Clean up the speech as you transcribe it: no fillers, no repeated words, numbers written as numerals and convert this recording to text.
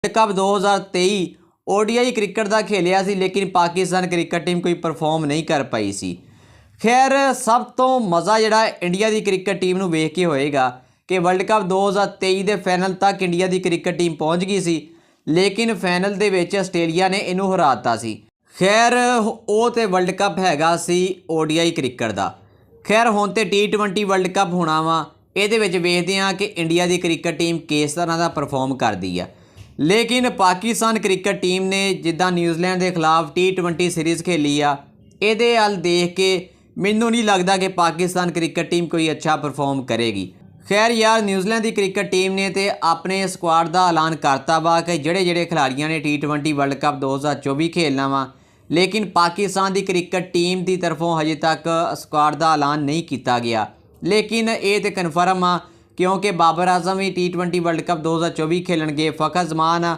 Cup 2023 ODI cricket का खेलिया सी, लेकिन Pakistan cricket team कोई परफॉर्म नहीं कर पाई सी। खैर सब तो मज़ा जिहड़ा इंडिया की क्रिकेट टीम नूं वेख के होएगा कि वर्ल्ड कप 2023 के फाइनल तक इंडिया की क्रिकेट टीम पहुँच गई सी, लेकिन फाइनल दे विच आस्ट्रेलिया ने इनू हराता सी। खैर वो तो वर्ल्ड कप हैगा सी ओडीआई क्रिकेट का। खैर हुण ते T20 वर्ल्ड कप होना वा, ये वेखते हैं कि इंडिया की क्रिकेट टीम किस तरह का परफॉर्म करती है। लेकिन पाकिस्तान क्रिकेट टीम ने जिद्दां न्यूजीलैंड के खिलाफ T20 सीरीज़ खेली आ, ये हल देख के मैनू नहीं लगता कि पाकिस्तान क्रिकेट टीम कोई अच्छा परफॉर्म करेगी। खैर यार न्यूजीलैंड की क्रिकेट टीम ने तो अपने स्क्वाड का ऐलान करता वा कि ਜਿਹੜੇ खिलाड़ियों ने T20 वर्ल्ड कप 2024 खेलना वा, लेकिन पाकिस्तान की क्रिकेट टीम की तरफों हजे तक स्क्वाड का ऐलान नहीं किया गया। लेकिन ये तो कन्फर्म आ क्योंकि बाबर आजम भी T20 वर्ल्ड कप 2024 खेलणगे, फ़खर ज़मान